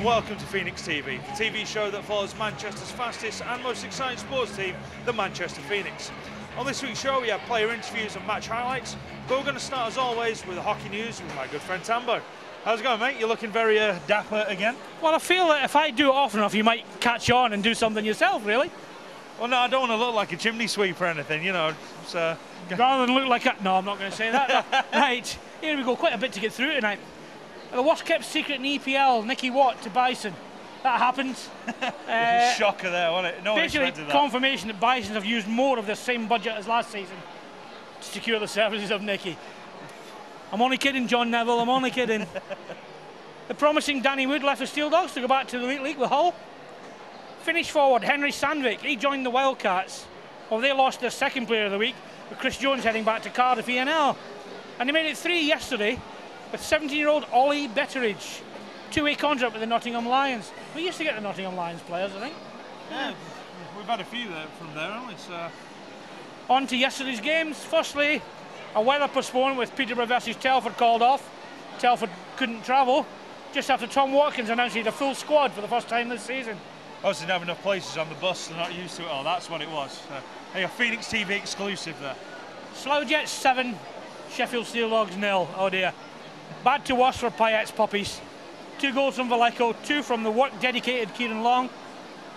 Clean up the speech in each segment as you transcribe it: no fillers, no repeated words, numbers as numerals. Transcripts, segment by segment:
and welcome to Phoenix TV, the TV show that follows Manchester's fastest and most exciting sports team, the Manchester Phoenix. On this week's show we have player interviews and match highlights, but we're going to start as always with the hockey news with my good friend Tambo. How's it going, mate? You're looking very dapper again. Well, I feel that if I do it often enough, you might catch on and do something yourself, really. Well, no, I don't want to look like a chimney sweep or anything, you know. Rather than look like a... No, I'm not going to say that. Right, here we go. Quite a bit to get through tonight. The worst kept secret in EPL, Nicky Watt to Bison. That happened. Shocker there, wasn't it? No one basically, expected that. confirmation that Bisons have used more of the same budget as last season to secure the services of Nicky. I'm only kidding, John Neville, I'm only kidding. The promising Danny Wood left the Steel Dogs to go back to the Elite League with Hull. Finnish forward Henry Sandvik, he joined the Wildcats. Well, they lost their second player of the week, with Chris Jones heading back to Cardiff ENL. And they made it 3 yesterday with 17-year-old Ollie Betteridge. Two-way contract with the Nottingham Lions. We used to get the Nottingham Lions players, I think. Yeah, we've had a few there from there, haven't we? So... On to yesterday's games. Firstly, a weather postponement with Peterborough versus Telford called off. Telford couldn't travel, just after Tom Watkins announced he had a full squad for the first time this season. Obviously didn't have enough places on the bus, they're not used to it all, that's what it was. Hey, a Phoenix TV exclusive there. Slough Jets 7, Sheffield Steel Dogs 0. Oh dear. Bad to worse for Payet's puppies. 2 goals from Vallejo, 2 from the work-dedicated Kieran Long,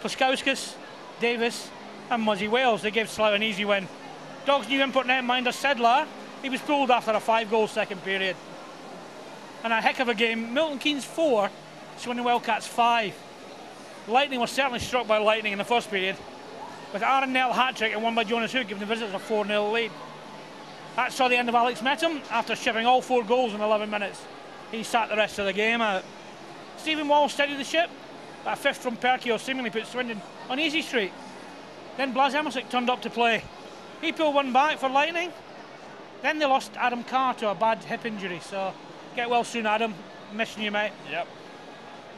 Pluskauskas, Davis and Muzzy Wales. They gave Slough an easy win. Dogs' new import netminder Sedlar, he was pulled after a 5-goal second period. And a heck of a game. Milton Keynes 4, Swindon Wildcats 5. Lightning was certainly struck by lightning in the first period, with Aaron Nell hat-trick and one by Jonas Hook giving the visitors a 4-0 lead. That saw the end of Alex Metham after shipping all 4 goals in 11 minutes. He sat the rest of the game out. Stephen Wall steadied the ship, but a fifth from Perkio seemingly put Swindon on easy street. Then Blas Emersic turned up to play. He pulled one back for Lightning. Then they lost Adam Carr to a bad hip injury, so get well soon, Adam. Missing you, mate. Yep.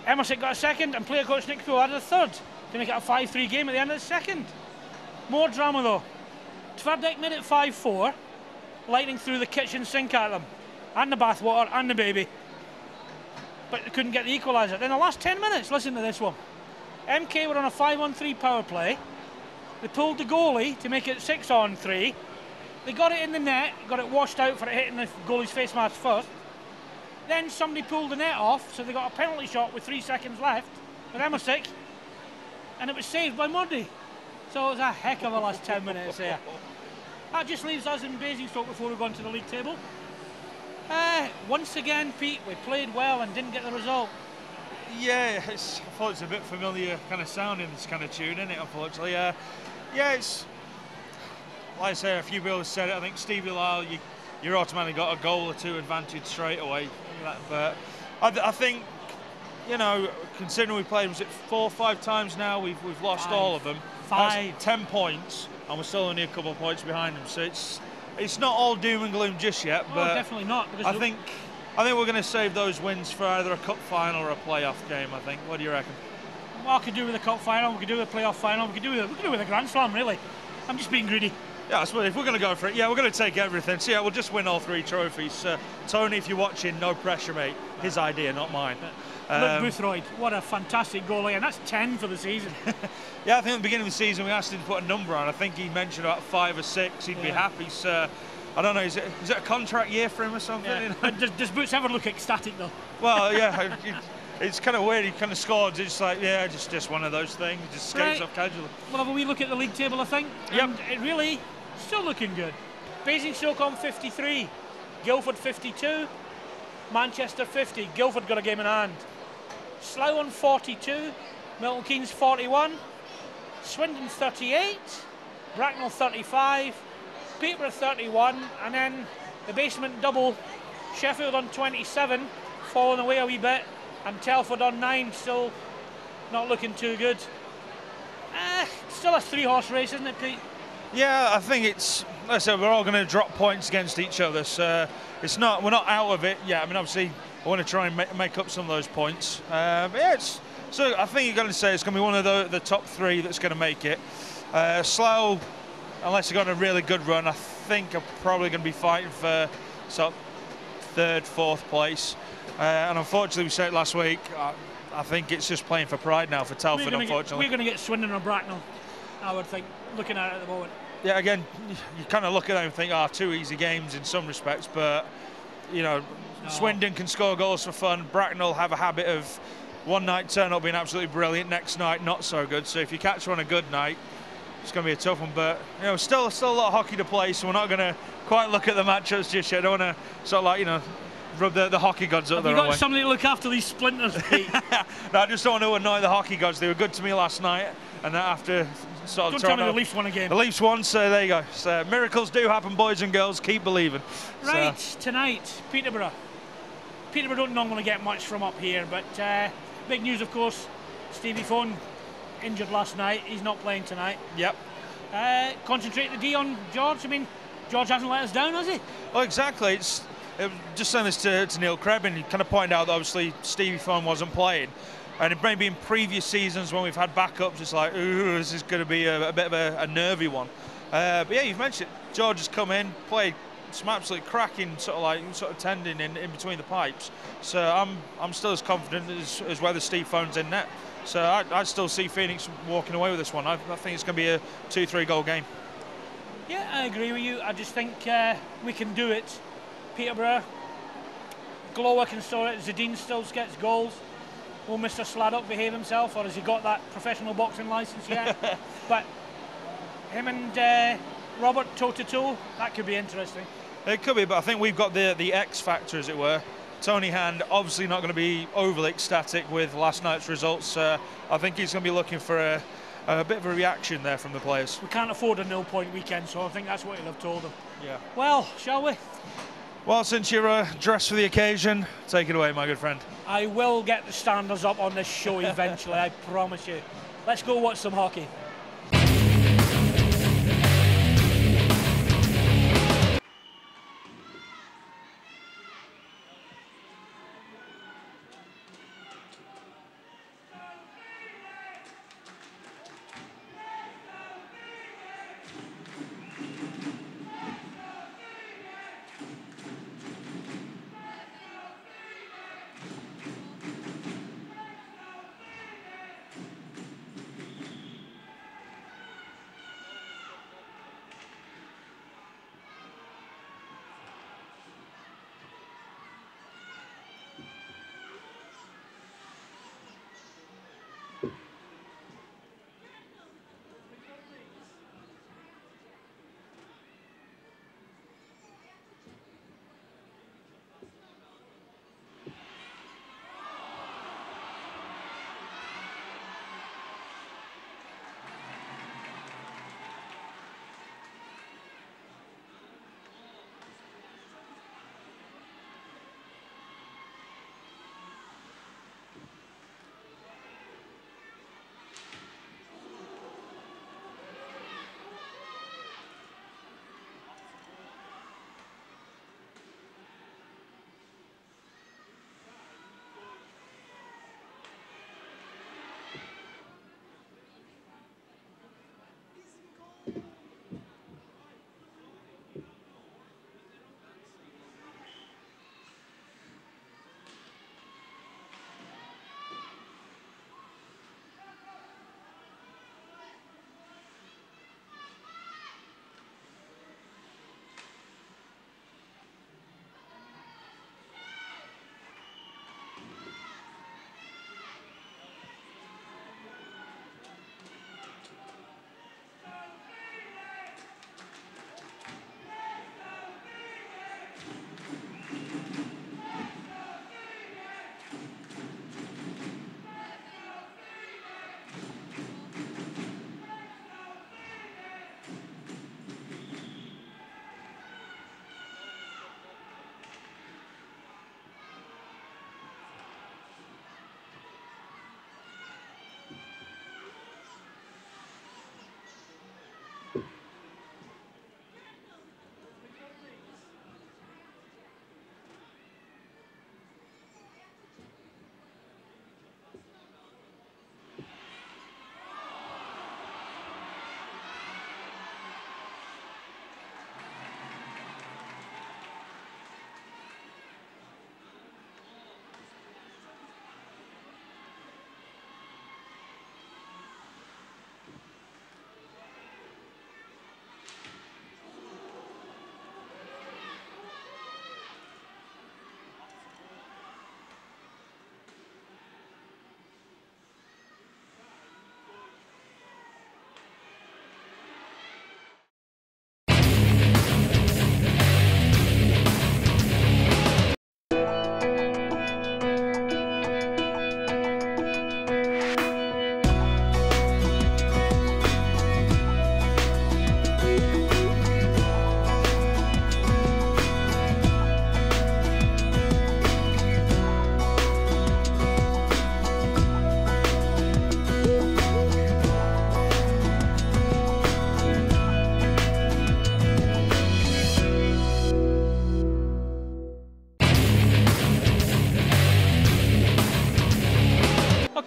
Emersic got a second, and player coach Nick Poole added a third to make it a 5-3 game at the end of the second. More drama though. Tverdik made it 5-4. Lightning threw the kitchen sink at them, and the bathwater, and the baby. But they couldn't get the equaliser. Then the last 10 minutes, listen to this one. MK were on a 5-on-3 power play. They pulled the goalie to make it 6-on-3. They got it in the net, got it washed out for it hitting the goalie's face mask first. Then somebody pulled the net off, so they got a penalty shot with 3 seconds left with Emersic, and it was saved by Muddy. So it was a heck of a last 10 minutes there. That just leaves us in Basingstoke before we go on to the league table. Once again, Pete, we played well and didn't get the result. Yeah, I thought it's a bit familiar kind of sounding, this kind of tune, isn't it, unfortunately? Yeah, it's, like I say, a few people have said it. I think Stevie Lyle, you're automatically got a goal or 2 advantage straight away. But I think, you know, considering we played, was it 4 or 5 times now, we've lost 5. all of them. 5. That's 10 points, and we're still only a couple of points behind them. So it's not all doom and gloom just yet. But definitely not. I think we're going to save those wins for either a cup final or a playoff game, I think. What do you reckon? Well, I could do with a cup final, we could do with a playoff final, we could do with a Grand Slam, really. I'm just being greedy. Yeah, I suppose if we're going to go for it, yeah, we're going to take everything. So yeah, we'll just win all 3 trophies. Tony, if you're watching, no pressure, mate. His idea, not mine. Luke Boothroyd, what a fantastic goalie, and that's 10 for the season. Yeah, I think at the beginning of the season we asked him to put a number on. I think he mentioned about 5 or 6. He'd be happy. So I don't know. Is it a contract year for him or something? Yeah. You know? Does Boots ever look ecstatic though? Well, yeah. It's kind of weird. He kind of scored. It's like, yeah, just one of those things. It just skates off casually. We'll have a wee look at the league table, I think. Yep. And it really still looking good. Basingstoke on 53, Guildford 52, Manchester 50. Guildford got a game in hand. Slough on 42, Milton Keynes 41, Swindon 38, Bracknell 35, Peterborough 31, and then the basement double, Sheffield on 27, falling away a wee bit, and Telford on 9, still not looking too good. Still a 3-horse race, isn't it, Pete? Yeah, I think it's, like I said, we're all going to drop points against each other, so we're not out of it yet. I mean, obviously, I want to try and make up some of those points. But yeah, so I think you're going to say it's going to be one of the top 3 that's going to make it. Slough, unless they've got a really good run, I think are probably going to be fighting for sort of 3rd, 4th place. And unfortunately, we said it last week, I think it's just playing for pride now for Telford, unfortunately. We're going to get Swindon or Bracknell, I would think, looking at it at the moment. Yeah, again, you kind of look at them and think, two easy games in some respects, but, you know, no. Swindon can score goals for fun. Bracknell have a habit of one night turn up being absolutely brilliant, next night not so good. So if you catch her on a good night, it's going to be a tough one. But, you know, still a lot of hockey to play, so we're not going to quite look at the matchups just yet. I don't want to sort of like, you know, rub the hockey gods up there. Have you got somebody to look after these splinters, Pete? No, I just don't want to annoy the hockey gods. They were good to me last night, and after sort of... Don't tell me the Leafs won again. The Leafs won, so there you go. So miracles do happen, boys and girls. Keep believing. Right, so. Tonight, Peterborough. Peterborough don't normally get much from up here, but big news, of course. Stevie Fone injured last night. He's not playing tonight. Yep. Concentrate the D on George. I mean, George hasn't let us down, has he? Oh, exactly. Just saying this to Neil Crebin, he kind of pointed out that obviously Stevie Fone wasn't playing. And it maybe in previous seasons when we've had backups, it's like, ooh, this is going to be a bit of a nervy one. But yeah, you've mentioned it. George has come in, played some absolutely cracking sort of tending in between the pipes. So I'm still as confident as whether Steve Fone's in net. So I still see Phoenix walking away with this one. I think it's going to be a 2-3 goal game. Yeah, I agree with you. I just think we can do it. Peterborough, Glower can score it. Zadine still gets goals. Will Mr. Sladdock behave himself, or has he got that professional boxing licence yet? But him and Robert toe-to-toe, that could be interesting. It could be, but I think we've got the X factor, as it were. Tony Hand obviously not going to be overly ecstatic with last night's results. I think he's going to be looking for a bit of a reaction there from the players. We can't afford a 0-point weekend, so I think that's what he'll have told them. Yeah. Well, shall we? Well, since you're dressed for the occasion, take it away, my good friend. I will get the standards up on this show eventually, I promise you. Let's go watch some hockey.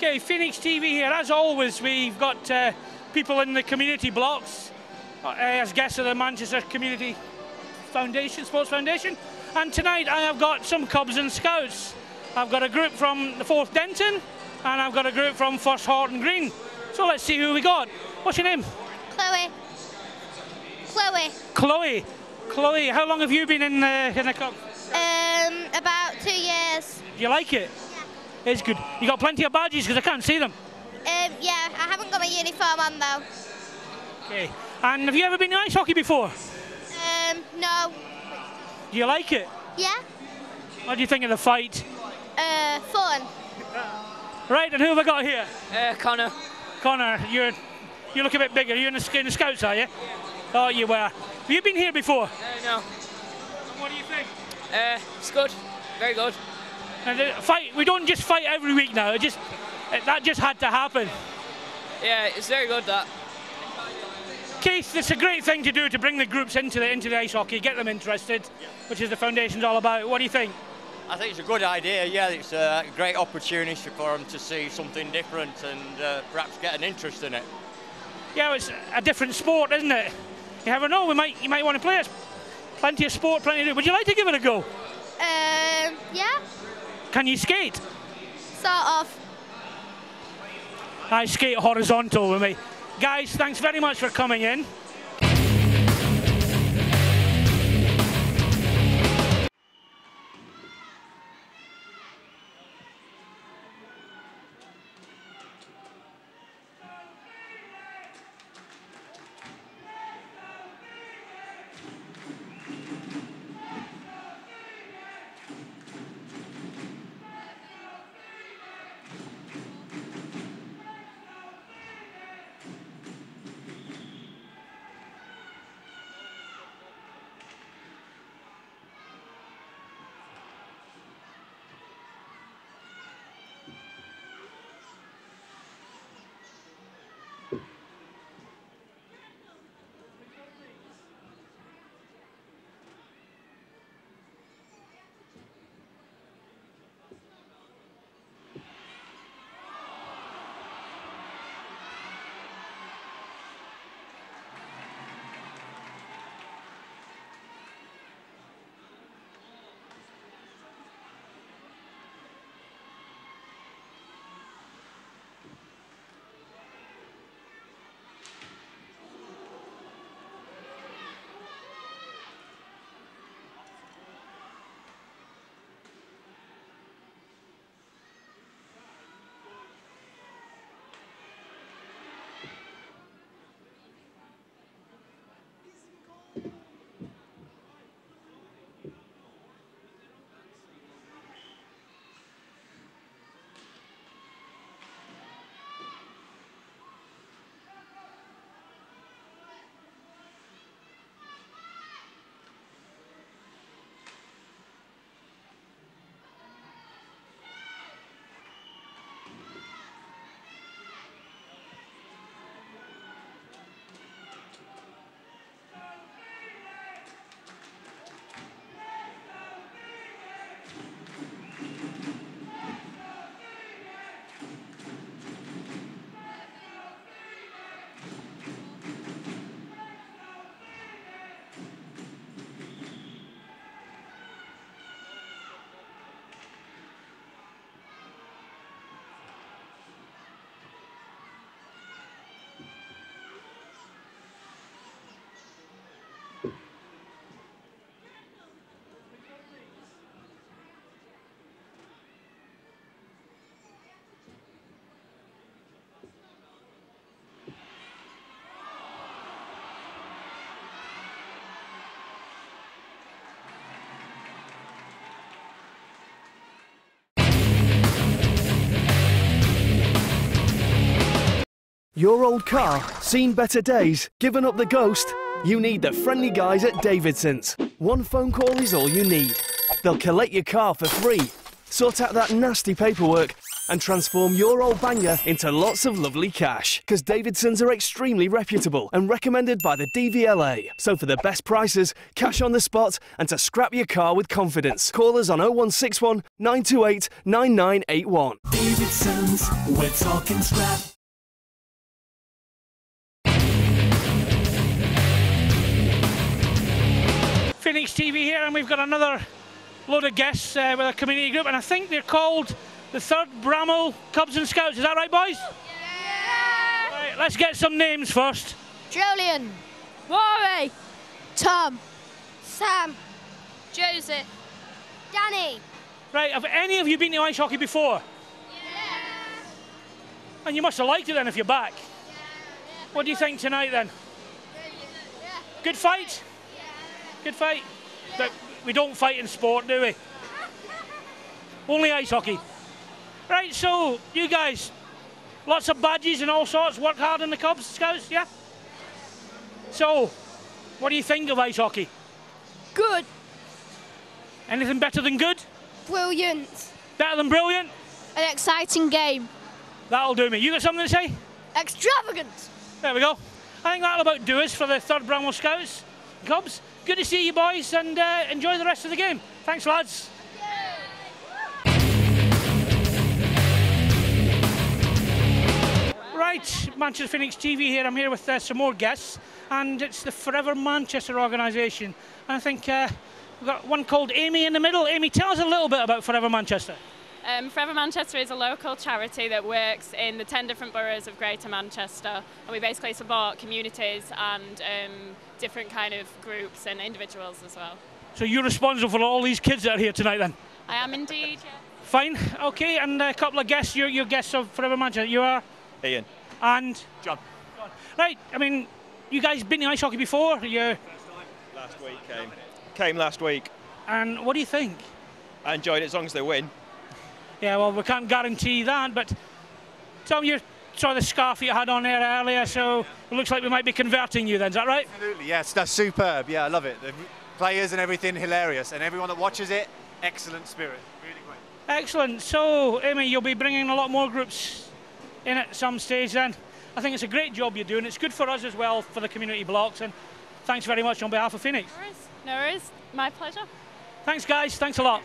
Okay, Phoenix TV here. As always, we've got people in the community blocks as guests of the Manchester Community Foundation, Sports Foundation. And tonight I have got some Cubs and Scouts. I've got a group from the 4th Denton, and I've got a group from 1st Horton Green. So let's see who we got. What's your name? Chloe. Chloe. Chloe. Chloe, how long have you been in the club? About 2 years. Do you like it? Yeah. It's good. You got plenty of badges because I can't see them. Yeah, I haven't got my uniform on though. Okay. And have you ever been in ice hockey before? No. Do you like it? Yeah. What do you think of the fight? Fun. Right, and who have I got here? Connor. Connor, you look a bit bigger. You're in the Scouts, are you? Oh, you were. Have you been here before? No. What do you think? It's good. Very good. And the fight, we don't just fight every week now. That just had to happen. Yeah, it's very good, that. Keith, it's a great thing to do to bring the groups into the ice hockey, get them interested, which is the foundation's all about. What do you think? I think it's a good idea, yeah. It's a great opportunity for them to see something different and perhaps get an interest in it. Yeah, it's a different sport, isn't it? You never know, you might want to play it. Plenty of sport, plenty to do. Would you like to give it a go? Yeah. Can you skate? Sort of. I skate horizontal with me. Guys, thanks very much for coming in. Your old car, seen better days, given up the ghost? You need the friendly guys at Davidson's. One phone call is all you need. They'll collect your car for free, sort out that nasty paperwork, and transform your old banger into lots of lovely cash. Because Davidsons are extremely reputable and recommended by the DVLA. So for the best prices, cash on the spot, and to scrap your car with confidence, call us on 0161 928 9981. Davidsons, we're talking scrap. Phoenix TV here, and we've got another load of guests with a community group, and I think they're called the 3rd Bramall Cubs and Scouts. Is that right, boys? Yeah! Right, let's get some names first. Julian. Rory. Tom. Sam. Joseph. Danny. Right, have any of you been to ice hockey before? Yeah. And you must have liked it then if you're back. Yeah. What do you think tonight then? Yeah. Good fight? Good fight? But we don't fight in sport, do we? Only ice hockey. Right, so you guys, lots of badges and all sorts, work hard in the Cubs, Scouts, yeah? So, what do you think of ice hockey? Good. Anything better than good? Brilliant. Better than brilliant? An exciting game. That'll do me. You got something to say? Extravagant. There we go. I think that'll about do us for the 3rd Bramall Scouts. Cubs, good to see you boys, and enjoy the rest of the game. Thanks, lads. Right, Manchester Phoenix TV here. I'm here with some more guests, and it's the Forever Manchester organisation. And I think we've got one called Amy in the middle. Amy, tell us a little bit about Forever Manchester. Forever Manchester is a local charity that works in the 10 different boroughs of Greater Manchester, and we basically support communities and different kind of groups and individuals as well. So you're responsible for all these kids that are here tonight then? I am indeed, yeah. Fine, okay, and a couple of guests, you're guests of Forever Manchester. You are? Ian. And? John. Right, I mean, you guys been to ice hockey before? First time. Last week came last week. And what do you think? I enjoyed it as long as they win. Yeah, well, we can't guarantee that, but Tom, you saw the scarf you had on there earlier, so it looks like we might be converting you then, is that right? Absolutely, yes, that's superb. Yeah, I love it. The players and everything, hilarious. And everyone that watches it, excellent spirit. Really great. Excellent. So, Amy, you'll be bringing a lot more groups in at some stage then. I think it's a great job you're doing. It's good for us as well, for the community blocks, and thanks very much on behalf of Phoenix. No worries. My pleasure. Thanks, guys. Thanks a lot.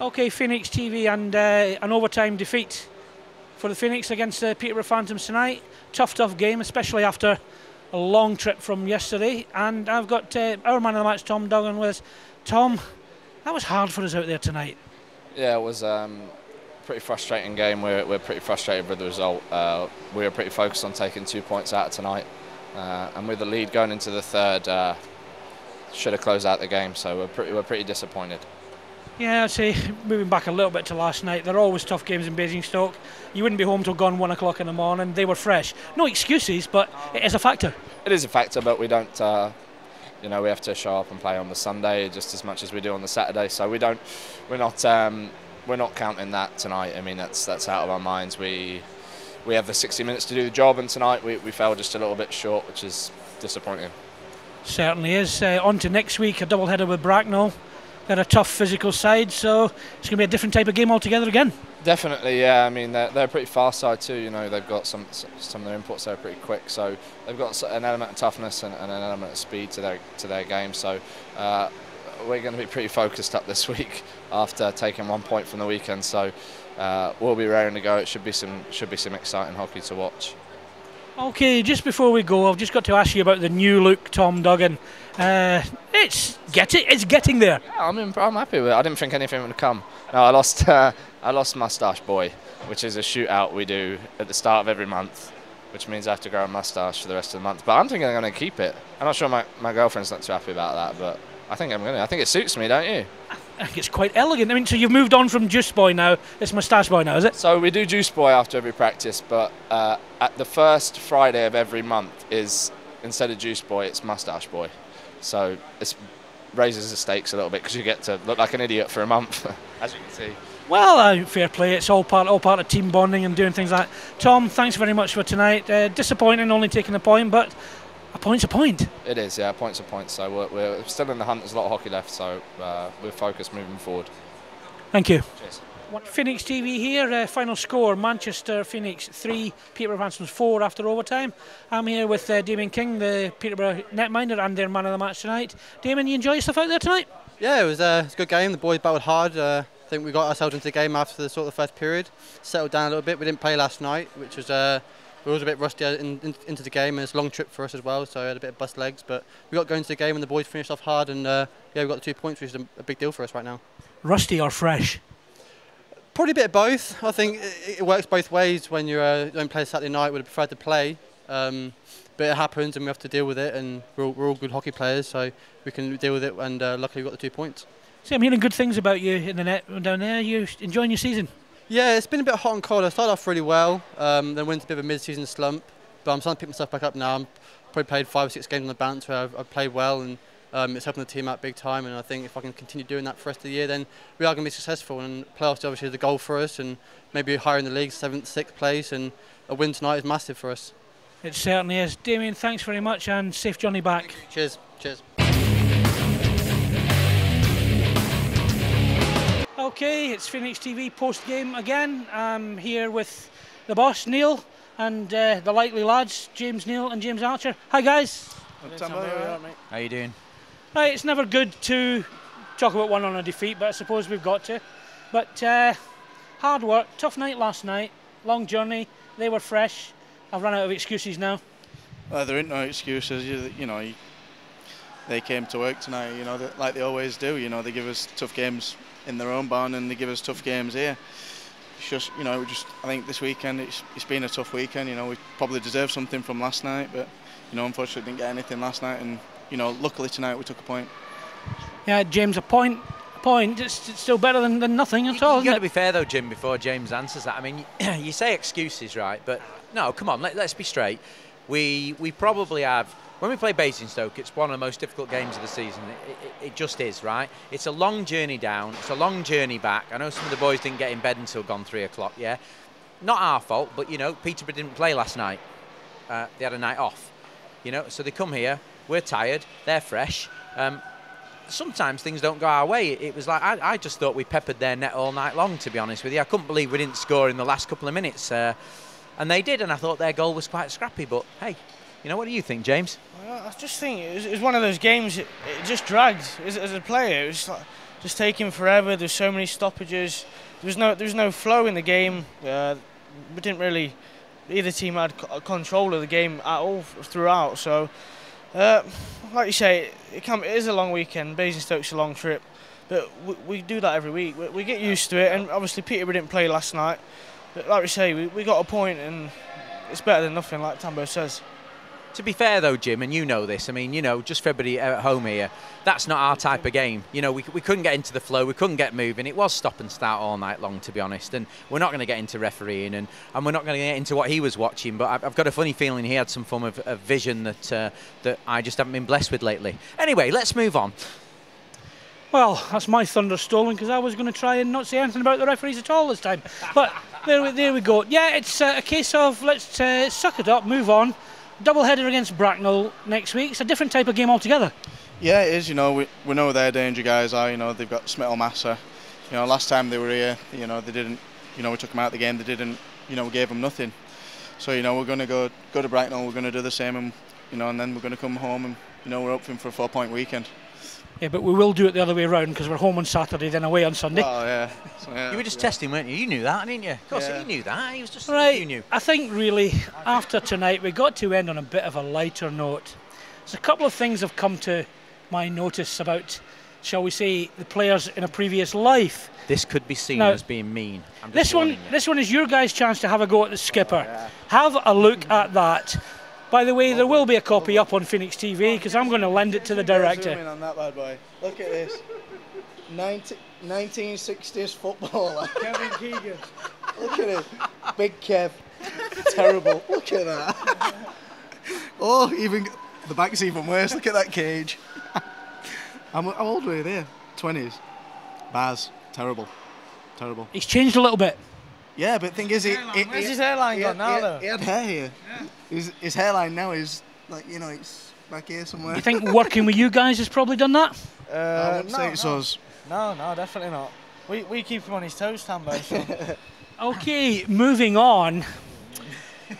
Okay, Phoenix TV, and an overtime defeat for the Phoenix against the Peterborough Phantoms tonight. Tough game, especially after a long trip from yesterday. And I've got our man of the match, Tom Duggan, with us. Tom, that was hard for us out there tonight. Yeah, it was a pretty frustrating game. We're pretty frustrated with the result. We were pretty focused on taking 2 points out tonight. And with the lead going into the third, should have closed out the game. So we're pretty disappointed. Yeah, I'd say moving back a little bit to last night, there are always tough games in Basingstoke. You wouldn't be home till gone 1 o'clock in the morning. They were fresh. No excuses, but it is a factor. It is a factor, but we don't. We have to show up and play on the Sunday just as much as we do on the Saturday. So we're not counting that tonight. I mean, that's out of our minds. We have the 60 minutes to do the job, and tonight we fell just a little bit short, which is disappointing. Certainly is. On to next week, a double header with Bracknell. They're a tough physical side, so it's going to be a different type of game altogether again. Definitely, yeah. I mean, they're a pretty fast side too. You know, they've got some of their inputs there are pretty quick, so they've got an element of toughness and an element of speed to their game. So we're going to be pretty focused up this week after taking 1 point from the weekend. So we'll be raring to go. It should be some exciting hockey to watch. Okay, just before we go, I've just got to ask you about the new look, Tom Duggan. It's getting there. Yeah, I'm happy with it. I didn't think anything would come. No, I lost Moustache Boy, which is a shootout we do at the start of every month, which means I have to grow a moustache for the rest of the month. But I'm thinking I'm going to keep it. I'm not sure my girlfriend's not too happy about that, but I think I'm going to. I think it suits me, don't you? I think it's quite elegant. I mean, so you've moved on from Juice Boy now. It's Moustache Boy now, is it? So we do Juice Boy after every practice, but at the first Friday of every month is, instead of Juice Boy, it's Moustache Boy. So it raises the stakes a little bit because you get to look like an idiot for a month, as you can see. Well, fair play. It's all part of team bonding and doing things like that. Tom, thanks very much for tonight. Disappointing only taking a point, but a point's a point. It is, yeah, a point's a point. So we're still in the hunt. There's a lot of hockey left, so we're focused moving forward. Thank you. Cheers. Phoenix TV here, final score, Manchester Phoenix 3, Peterborough Phantoms 4 after overtime. I'm here with Damien King, the Peterborough netminder and their man of the match tonight. Damien, you enjoy yourself out there tonight? Yeah, it was a good game. The boys battled hard. I think we got ourselves into the game after the sort of first period, settled down a little bit. We didn't play last night, which was we were a bit rusty into the game, and it's a long trip for us as well, so I had a bit of bust legs. But we got going into the game and the boys finished off hard, and yeah, we got the 2 points, which is a big deal for us right now. Rusty or fresh? Probably a bit of both. I think it works both ways. When you don't play Saturday night, we'd prefer to play, but it happens and we have to deal with it, and we're all good hockey players, so we can deal with it, and luckily we got the 2 points. See, I'm hearing good things about you in the net down there. You enjoying your season? Yeah, it's been a bit hot and cold. I started off really well, then went into a bit of a mid-season slump, but I'm starting to pick myself back up now. I'm probably played 5 or 6 games on the bounce where I've played well, and it's helping the team out big time, and I think if I can continue doing that for the rest of the year, then we are going to be successful, and playoffs obviously is the goal for us, and maybe higher in the league, 7th, 6th place, and a win tonight is massive for us. It certainly is. Damien, thanks very much, and safe journey back. Cheers. Cheers. Okay, it's Phoenix TV post-game again. I'm here with the boss, Neil, and the likely lads, James Neal and James Archer. Hi, guys. Tambo, how you doing? Right, it's never good to talk about one on a defeat, but I suppose we've got to. But hard work, tough night last night, long journey, they were fresh. I've run out of excuses now. Well, there ain't no excuses. They came to work tonight, like they always do. They give us tough games in their own barn, and they give us tough games here. It's just, I think this weekend it's been a tough weekend. We probably deserved something from last night, but unfortunately didn't get anything last night, and luckily tonight we took a point. Yeah, James, a point. It's still better than nothing at all. You got to be fair though, Jim. Before James answers that, I mean, you say excuses, right? But no, come on, let's be straight. We probably have. When we play Basingstoke, it's one of the most difficult games of the season. It just is, right? It's a long journey down. It's a long journey back. I know some of the boys didn't get in bed until gone 3 o'clock. Yeah, not our fault, but Peterborough didn't play last night. They had a night off. So they come here. We're tired. They're fresh. Sometimes things don't go our way. It was like I just thought we peppered their net all night long, to be honest with you. I couldn't believe we didn't score in the last couple of minutes, and they did. And I thought their goal was quite scrappy. But hey, what do you think, James? Well, I just think it was one of those games. It just dragged as a player. It was like just taking forever. There's so many stoppages. There's no flow in the game. We didn't really. Either team had control of the game at all throughout. So, like you say, it is a long weekend. Basingstoke's a long trip, but we do that every week. We get used to it. And obviously Peterborough didn't play last night. But like we say, we got a point, and it's better than nothing, like Tambo says. To be fair though, Jim, and you know this, I mean, you know, just for everybody at home here, that's not our type of game. You know, we couldn't get into the flow, we couldn't get moving. It was stop and start all night long, to be honest. And we're not going to get into refereeing, and we're not going to get into what he was watching. But I've got a funny feeling he had some form of vision that I just haven't been blessed with lately. Anyway, let's move on. Well, that's my thunder stolen, because I was going to try and not say anything about the referees at all this time. But there we go. Yeah, it's a case of let's suck it up, move on. Double header against Bracknell next week. It's a different type of game altogether. Yeah, it is. You know, we know their danger guys are. You know, they've got Smith or Massa. You know, last time they were here, you know, they didn't. You know, we took them out of the game. They didn't. You know, we gave them nothing. So you know, we're going to go to Bracknell. We're going to do the same, and you know, and then we're going to come home, and you know, we're hoping for a 4-point weekend. Yeah, but we will do it the other way around, because we're home on Saturday, then away on Sunday. Oh yeah. So, yeah. You were just testing, weren't you? You knew that, didn't you? Of course, you knew that. He was just right. You knew. I think really after tonight we got to end on a bit of a lighter note. There's a couple of things have come to my notice about, shall we say, the players in a previous life. This could be seen now, as being mean. This one is your guys' chance to have a go at the skipper. Oh, yeah. Have a look at that. By the way, there will be a copy up on Phoenix TV, because I'm going to lend it to the director. Zoom in on that bad boy. Look at this. 1960s footballer. Kevin Keegan. Look at it. Big Kev. Terrible. Look at that. Oh, even the back's even worse. Look at that cage. How old were you there? 20s. Baz. Terrible. Terrible. He's changed a little bit. Yeah, but the thing is, where's his hairline gone now, though? He had hair here. Yeah. His hairline now is, like, you know, it's back here somewhere. You think working with you guys has probably done that? I wouldn't say it's us. No, definitely not. We keep him on his toes, Tambo. So. Okay, moving on.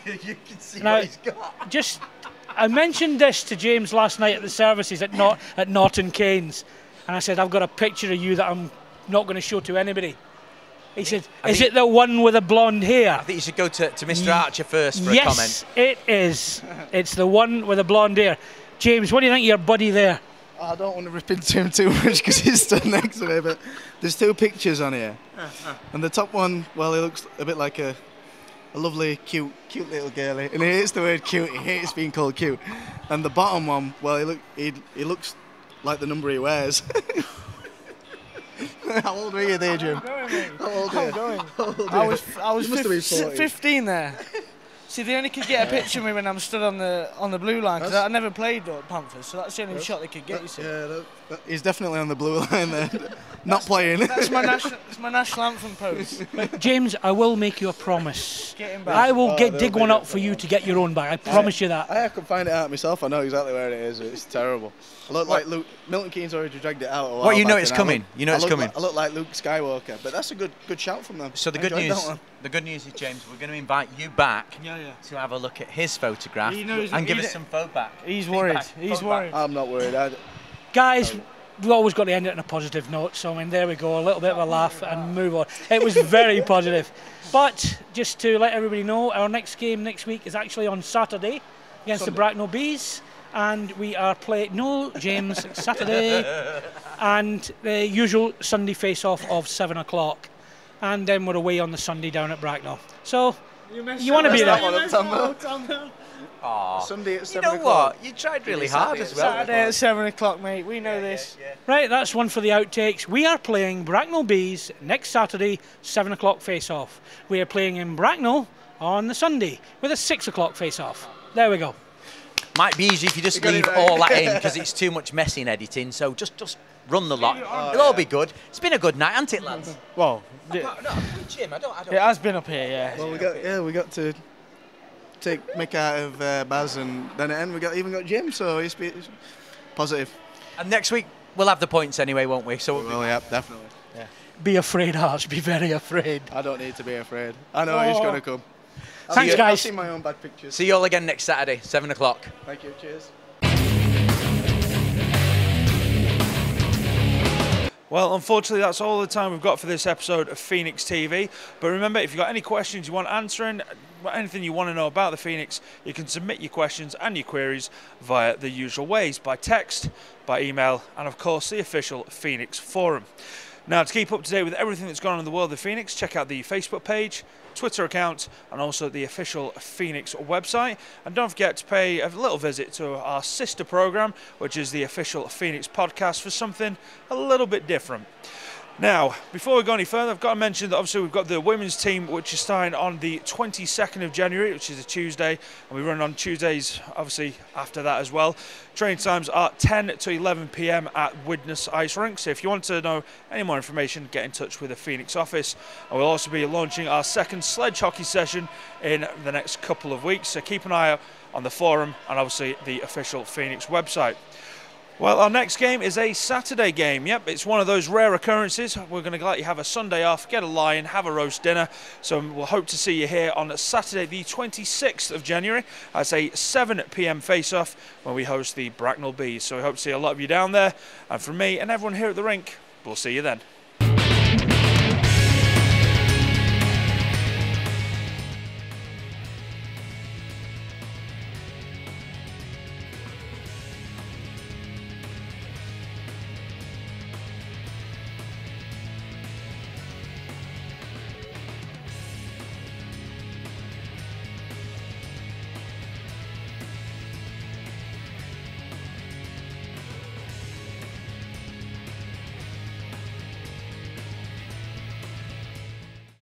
You can see now, what he's got. I mentioned this to James last night at the services at Norton Keynes, and I said, I've got a picture of you that I'm not going to show to anybody. He said, is it the one with the blonde hair? I think you should go to Mr. Archer first for a comment. Yes, it is. It's the one with the blonde hair. James, what do you think of your buddy there? I don't want to rip into him too much because he's stood next to me, but there's two pictures on here. And the top one, well, he looks a bit like a lovely, cute little girlie. And he hates the word cute, he hates being called cute. And the bottom one, well, he looks like the number he wears. How old were you there, Jim? How old were you? I was 15 there. See, they only could get a picture of me when I'm stood on the blue line, because I never played Panthers, so that's the only shot they could get. You see. Yeah, he's definitely on the blue line there, not playing. That's my national anthem pose. But James, I will make you a promise. Get him back. I will dig one up for you to get your own back. I promise you that. I can find it out myself. I know exactly where it is. It's terrible. I look like Luke. Milton Keynes already dragged it out a while What, you know back, it's coming? You know it's coming? I look like Luke Skywalker, but that's a good shout from them. So the good news is, James, we're going to invite you back to have a look at his photograph and give us some feedback. He's worried. He's worried. I'm not worried. Guys, we've always got to end it on a positive note, so I mean, there we go, a little bit of a laugh and move on. It was very positive. But just to let everybody know, our next game next week is actually on Saturday against the Bracknell Bees. And we are playing, no, James, Saturday, and the usual Sunday face-off of 7 o'clock. And then we're away on the Sunday down at Bracknell. So, you want to be there? Aww. Sunday at 7 o'clock. You know what? You tried really hard as well. Saturday at 7 o'clock, mate. We know this. Yeah. Right, that's one for the outtakes. We are playing Bracknell Bees next Saturday, 7 o'clock face-off. We are playing in Bracknell on the Sunday with a 6 o'clock face-off. There we go. Might be easy if you just leave all that in, because it's too much mess in editing. So just run the lot. It'll all be good. It's been a good night, hasn't it, lads? Well, Jim, I don't. It has been up here, yeah. Well, we got to take Mick out of Baz, and then at the end we even got Jim. So it's positive. And next week we'll have the points anyway, won't we? So yeah, definitely. Yeah. Be afraid, Arch. Be very afraid. I don't need to be afraid. I know he's going to come. Thanks, guys. I've seen my own bad pictures. See you all again next Saturday, 7 o'clock. Thank you. Cheers. Well, unfortunately, that's all the time we've got for this episode of Phoenix TV. But remember, if you've got any questions you want answering, anything you want to know about the Phoenix, you can submit your questions and your queries via the usual ways, by text, by email, and of course the official Phoenix forum. Now, to keep up to date with everything that's gone on in the world of Phoenix, check out the Facebook page, Twitter account, and also the official Phoenix website. And don't forget to pay a little visit to our sister program, which is the official Phoenix podcast, for something a little bit different. Now, before we go any further, I've got to mention that obviously we've got the women's team, which is starting on the 22nd of January, which is a Tuesday, and we run on Tuesdays, obviously, after that as well. Training times are 10 to 11 p.m. at Widnes Ice Rink, so if you want to know any more information, get in touch with the Phoenix office. And we'll also be launching our second sledge hockey session in the next couple of weeks, so keep an eye out on the forum and obviously the official Phoenix website. Well, our next game is a Saturday game. Yep, it's one of those rare occurrences. We're going to let you have a Sunday off, get a lie-in, have a roast dinner. So we'll hope to see you here on Saturday, the 26th of January, as a 7 p.m. face-off when we host the Bracknell Bees. So we hope to see a lot of you down there. And from me and everyone here at the rink, we'll see you then.